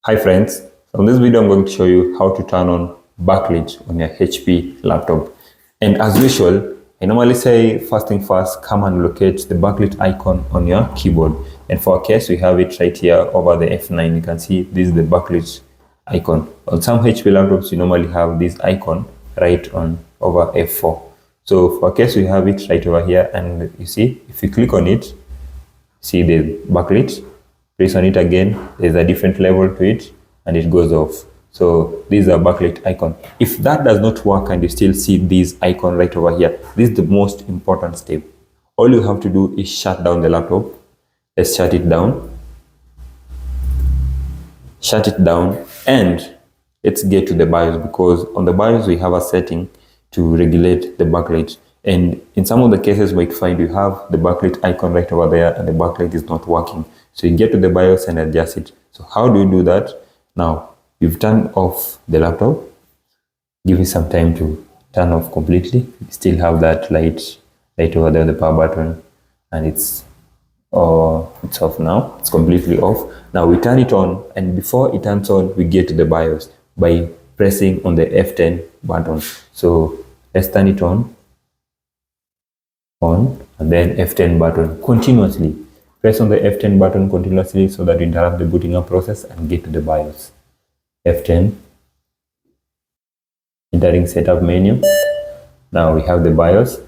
Hi friends, so in this video I'm going to show you how to turn on backlit on your HP laptop. And as usual, I normally say first thing first, come and locate the backlit icon on your keyboard. And for our case, we have it right here over the F9. You can see this is the backlit icon. On some HP laptops, you normally have this icon right on over F4. So for our case, we have it right over here. And you see, if you click on it, see the backlit, press on it again, there's a different level to it and it goes off. So this is a backlit icon. If that does not work and you still see this icon right over here, this is the most important step. All you have to do is shut down the laptop. Let's shut it down. Shut it down and let's get to the BIOS, because on the BIOS we have a setting to regulate the backlight. And in some of the cases, you might find you have the backlit icon right over there and the backlight is not working. So you get to the BIOS and adjust it. So how do you do that? Now, you've turned off the laptop. Give it some time to turn off completely. You still have that light right over there, the power button, and it's off now. It's completely off. Now we turn it on, and before it turns on, we get to the BIOS by pressing on the F10 button. So let's turn it on, and then F10 button continuously. Press on the F10 button continuously so that you interrupt the booting up process and get to the BIOS. F10, entering setup menu. Now we have the BIOS.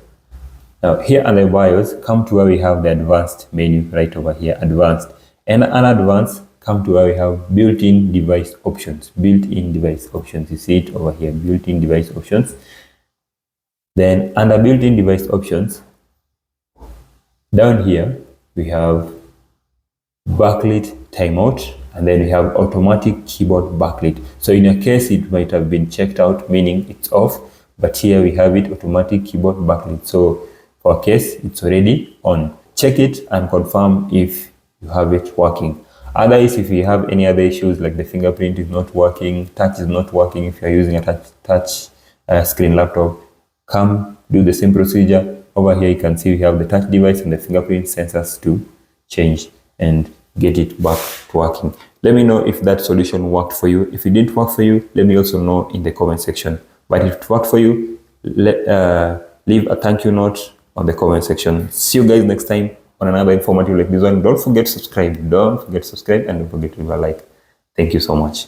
Now here on the BIOS, come to where we have the advanced menu right over here, advanced. And unadvanced, come to where we have built-in device options. Built-in device options, you see it over here, built-in device options. Then under built-in device options, down here, we have backlit timeout, and then we have automatic keyboard backlit. So in your case, it might have been checked out, meaning it's off, but here we have it automatic keyboard backlit. So for our case, it's already on. Check it and confirm if you have it working. Otherwise, if you have any other issues like the fingerprint is not working, touch is not working, if you're using a touch screen laptop, come do the same procedure. Over here, you can see we have the touch device and the fingerprint sensors to change and get it back to working. Let me know if that solution worked for you. If it didn't work for you, let me also know in the comment section. But if it worked for you, leave a thank you note on the comment section. See you guys next time on another informative like this one. Don't forget to subscribe. Don't forget to subscribe and don't forget to leave a like. Thank you so much.